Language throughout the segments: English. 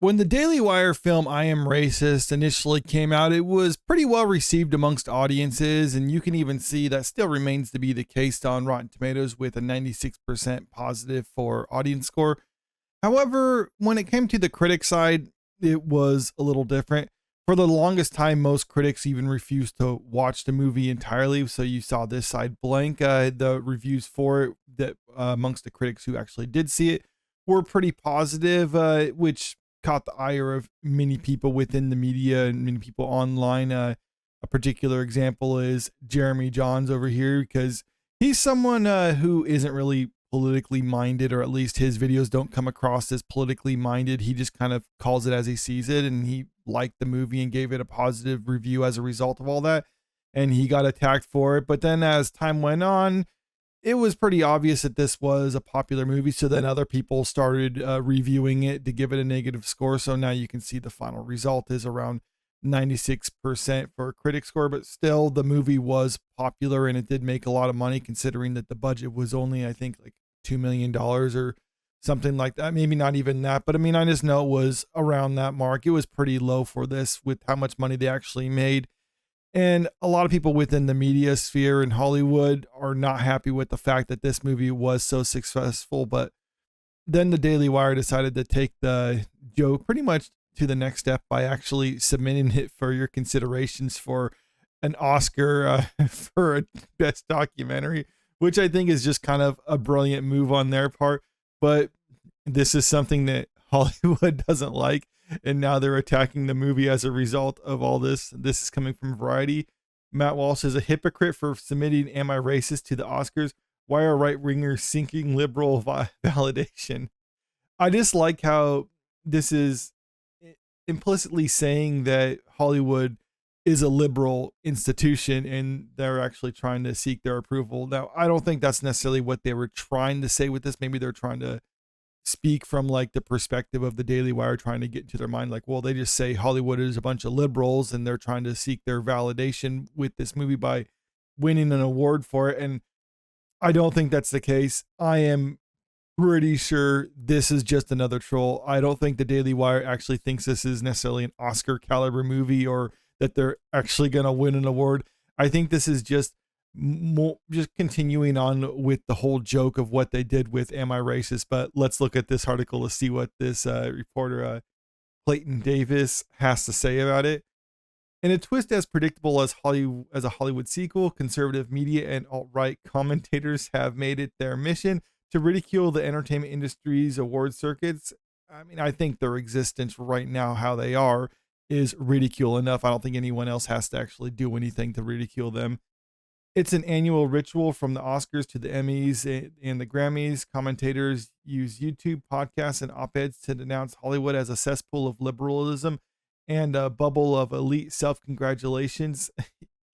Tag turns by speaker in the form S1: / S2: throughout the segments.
S1: When the Daily Wire film I Am Racist initially came out, it was pretty well received amongst audiences, and you can even see that still remains to be the case on Rotten Tomatoes with a 96% positive for audience score. However, when it came to the critic side, it was a little different. For the longest time, most critics even refused to watch the movie entirely. So you saw this side blank. The reviews for it that amongst the critics who actually did see it were pretty positive, which caught the ire of many people within the media and many people online. A particular example is Jeremy Johns over here, because he's someone who isn't really politically minded, or at least his videos don't come across as politically minded. He just kind of calls it as he sees it, and he liked the movie and gave it a positive review as a result of all that, and he got attacked for it. But then as time went on, it was pretty obvious that this was a popular movie, so then other people started reviewing it to give it a negative score. So now you can see the final result is around 96% for a critic score, but still the movie was popular and it did make a lot of money, considering that the budget was only, I think, like $2 million or something like that. Maybe not even that, but I mean, I just know it was around that mark. It was pretty low for this with how much money they actually made. And a lot of people within the media sphere in Hollywood are not happy with the fact that this movie was so successful. But then the Daily Wire decided to take the joke pretty much to the next step by actually submitting it for your considerations for an Oscar for a best documentary, which I think is just kind of a brilliant move on their part. But this is something that Hollywood doesn't like, and now they're attacking the movie as a result of all this. This is coming from Variety. Matt Walsh is a hypocrite for submitting Am I Racist to the Oscars. Why are right-wingers seeking liberal validation? I just like how this is implicitly saying that Hollywood is a liberal institution and they're actually trying to seek their approval. Now, I don't think that's necessarily what they were trying to say with this. Maybe they're trying to speak from like the perspective of the Daily Wire, trying to get into their mind like, well, they just say Hollywood is a bunch of liberals and they're trying to seek their validation with this movie by winning an award for it. And I don't think that's the case. I am pretty sure this is just another troll. I don't think the Daily Wire actually thinks this is necessarily an Oscar caliber movie or that they're actually going to win an award. I think this is just just continuing on with the whole joke of what they did with Am I Racist? But let's look at this article to see what this reporter Clayton Davis has to say about it. In a twist as predictable as a Hollywood sequel, conservative media and alt-right commentators have made it their mission to ridicule the entertainment industry's award circuits. I mean, I think their existence right now, how they are, is ridicule enough. I don't think anyone else has to actually do anything to ridicule them. It's an annual ritual from the Oscars to the Emmys and the Grammys. Commentators use YouTube, podcasts, and op-eds to denounce Hollywood as a cesspool of liberalism and a bubble of elite self-congratulations.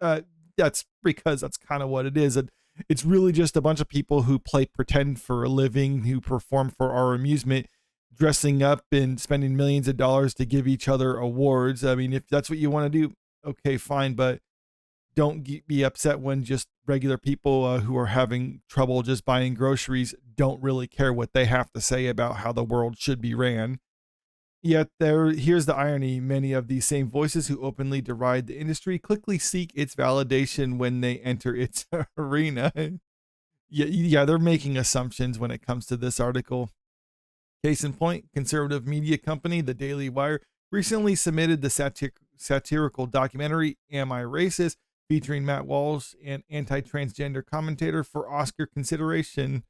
S1: That's because that's kind of what it is. It's really just a bunch of people who play pretend for a living, who perform for our amusement, dressing up and spending millions of dollars to give each other awards. I mean, if that's what you want to do, okay, fine, but don't be upset when just regular people who are having trouble just buying groceries don't really care what they have to say about how the world should be ran. Yet here's the irony. Many of these same voices who openly deride the industry quickly seek its validation when they enter its arena. Yeah, they're making assumptions when it comes to this article. Case in point, conservative media company The Daily Wire recently submitted the satirical documentary Am I Racist? Featuring Matt Walsh, an anti-transgender commentator, for Oscar consideration.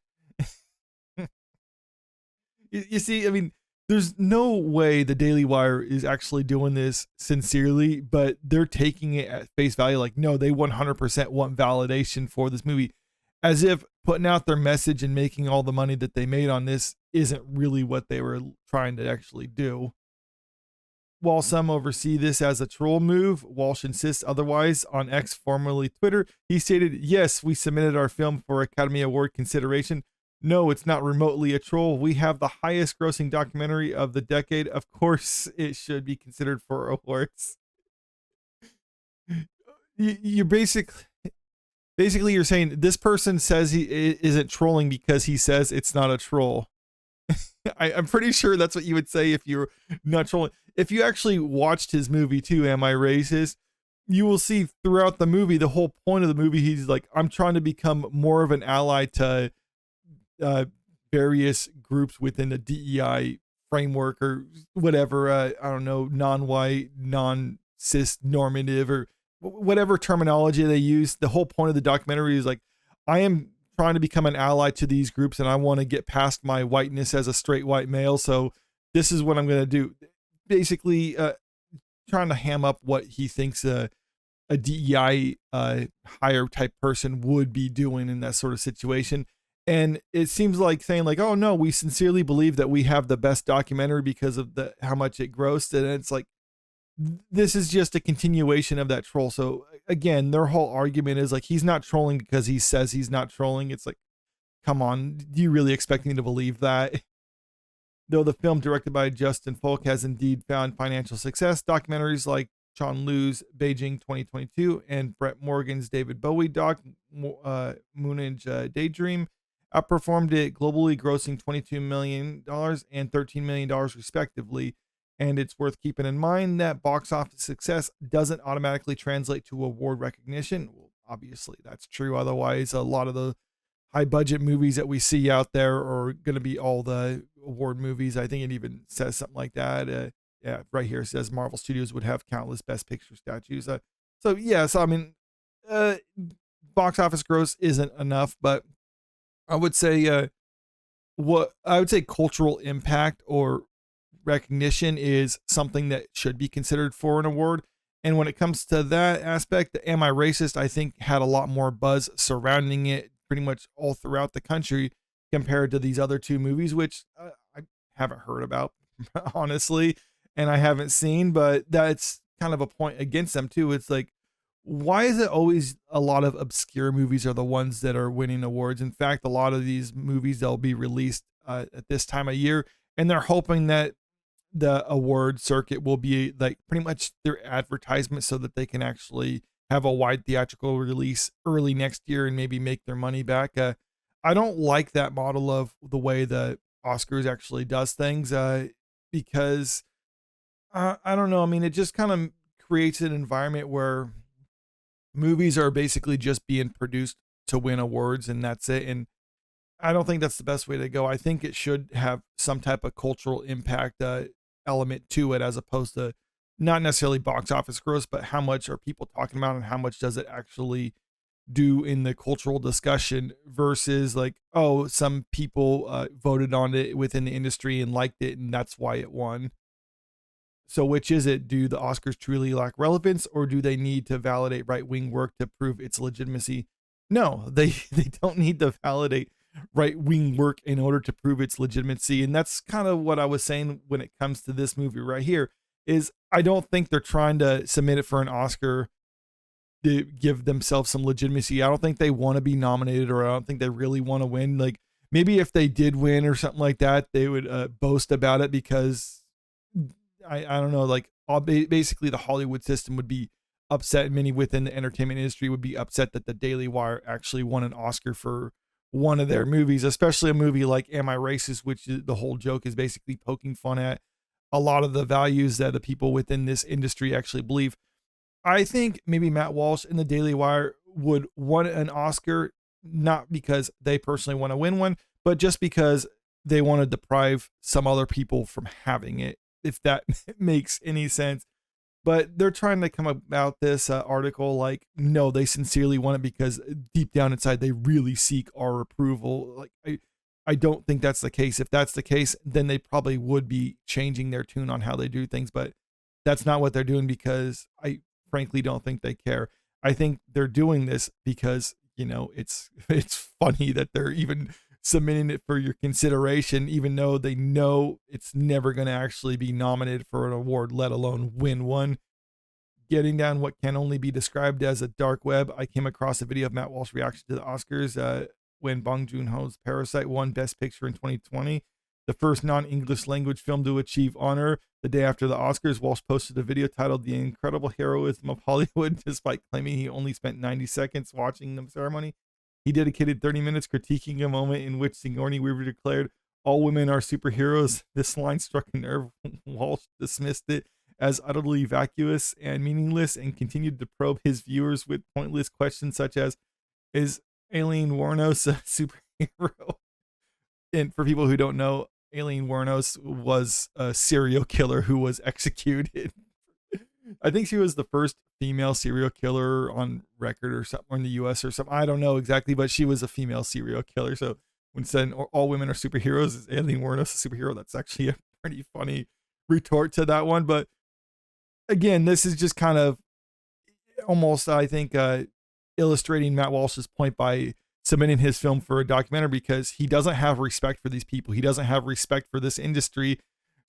S1: You see, I mean, there's no way the Daily Wire is actually doing this sincerely, but they're taking it at face value. Like, no, they 100% want validation for this movie, as if putting out their message and making all the money that they made on this isn't really what they were trying to actually do. While some oversee this as a troll move, Walsh insists otherwise. On X, formerly Twitter, he stated, "Yes, we submitted our film for Academy Award consideration. No, it's not remotely a troll. We have the highest grossing documentary of the decade. Of course it should be considered for awards." You're basically you're saying this person says he isn't trolling because he says it's not a troll. I'm pretty sure that's what you would say if you're not trolling. If you actually watched his movie too, Am I Racist? You will see throughout the movie, the whole point of the movie, he's like, I'm trying to become more of an ally to uh, various groups within the DEI framework or whatever. I don't know, non-white, non-cis normative or whatever terminology they use. The whole point of the documentary is like, I am trying to become an ally to these groups and I want to get past my whiteness as a straight white male. So this is what I'm going to do. Basically, trying to ham up what he thinks a DEI higher type person would be doing in that sort of situation. And it seems like saying like, oh no, we sincerely believe that we have the best documentary because of the how much it grossed. And it's like, this is just a continuation of that troll. So again, their whole argument is like, he's not trolling because he says he's not trolling. It's like, come on, do you really expect me to believe that? Though the film directed by Justin Folk has indeed found financial success, documentaries like Sean Liu's Beijing 2022 and Brett Morgan's David Bowie doc, Moonage Daydream, outperformed it globally, grossing $22 million and $13 million respectively. And it's worth keeping in mind that box office success doesn't automatically translate to award recognition. Well, obviously, that's true. Otherwise, a lot of the high budget movies that we see out there are going to be all the award movies. I think it even says something like that. Yeah, right here it says Marvel Studios would have countless Best Picture statues. So yes, I mean, box office gross isn't enough, but I would say what I would say cultural impact or recognition is something that should be considered for an award. And when it comes to that aspect, Am I Racist, I think had a lot more buzz surrounding it pretty much all throughout the country compared to these other two movies, which I haven't heard about, honestly, and I haven't seen, but that's kind of a point against them too. It's like, why is it always a lot of obscure movies are the ones that are winning awards? In fact, a lot of these movies, they'll be released at this time of year, and they're hoping that the award circuit will be like pretty much their advertisement so that they can actually have a wide theatrical release early next year and maybe make their money back. I don't like that model of the way the Oscars actually does things because I don't know. I mean, it just kind of creates an environment where movies are basically just being produced to win awards and that's it. And I don't think that's the best way to go. I think it should have some type of cultural impact element to it as opposed to not necessarily box office gross, but how much are people talking about and how much does it actually do in the cultural discussion versus like, oh, some people voted on it within the industry and liked it and that's why it won. So which is it? Do the Oscars truly lack relevance or do they need to validate right-wing work to prove its legitimacy? No, they don't need to validate right-wing work in order to prove its legitimacy. And that's kind of what I was saying when it comes to this movie right here is I don't think they're trying to submit it for an Oscar to give themselves some legitimacy. I don't think they want to be nominated or I don't think they really want to win. Like maybe if they did win or something like that, they would boast about it because I don't know, like basically the Hollywood system would be upset and many within the entertainment industry would be upset that the Daily Wire actually won an Oscar for one of their movies, especially a movie like Am I Racist, which is, the whole joke is basically poking fun at a lot of the values that the people within this industry actually believe. I think maybe Matt Walsh and the Daily Wire would want an Oscar, not because they personally want to win one, but just because they want to deprive some other people from having it, if that makes any sense. But they're trying to come about this article like, no, they sincerely want it because deep down inside, they really seek our approval. Like, I don't think that's the case. If that's the case, then they probably would be changing their tune on how they do things. But that's not what they're doing because I frankly don't think they care. I think they're doing this because, you know, it's funny that they're even submitting it for your consideration, even though they know it's never going to actually be nominated for an award, let alone win one. Getting down what can only be described as a dark web, I came across a video of Matt Walsh's reaction to the Oscars when Bong Joon-ho's Parasite won Best Picture in 2020, the first non-English language film to achieve honor. The day after the Oscars, Walsh posted a video titled The Incredible Heroism of Hollywood, despite claiming he only spent 90 seconds watching the ceremony. He dedicated 30 minutes critiquing a moment in which Sigourney Weaver declared, all women are superheroes. This line struck a nerve. Walsh dismissed it as utterly vacuous and meaningless and continued to probe his viewers with pointless questions such as, is Aileen Wuornos a superhero? And for people who don't know, Aileen Wuornos was a serial killer who was executed. I think she was the first female serial killer on record or something, or in the US or something. I don't know exactly, but she was a female serial killer. So when said all women are superheroes, is Aileen Wuornos a superhero? That's actually a pretty funny retort to that one. But again, this is just kind of almost, I think, illustrating Matt Walsh's point by submitting his film for a documentary, because he doesn't have respect for these people. He doesn't have respect for this industry.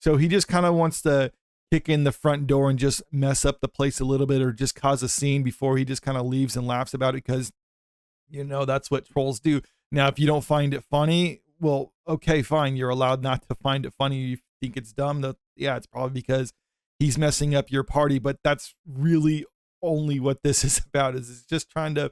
S1: So he just kind of wants to kick in the front door and just mess up the place a little bit, or just cause a scene before he just kind of leaves and laughs about it, because, you know, that's what trolls do. Now, if you don't find it funny, well, okay, fine. You're allowed not to find it funny. You think it's dumb. Yeah, it's probably because he's messing up your party, but that's really only what this is about. Is it's just trying to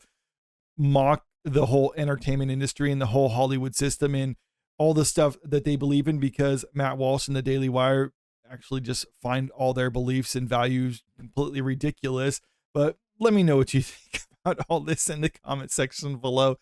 S1: mock the whole entertainment industry and the whole Hollywood system and all the stuff that they believe in, because Matt Walsh and the Daily Wire actually just find all their beliefs and values completely ridiculous. But let me know what you think about all this in the comment section below.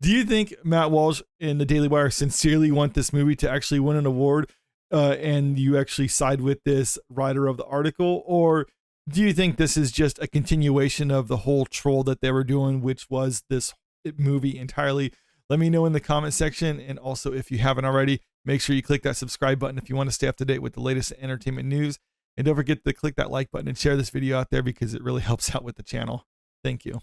S1: Do you think Matt Walsh and the Daily Wire sincerely want this movie to actually win an award, and you actually side with this writer of the article? Or do you think this is just a continuation of the whole troll that they were doing, which was this movie entirely? Let me know in the comment section. And also, if you haven't already, make sure you click that subscribe button if you want to stay up to date with the latest entertainment news. And don't forget to click that like button and share this video out there, because it really helps out with the channel. Thank you.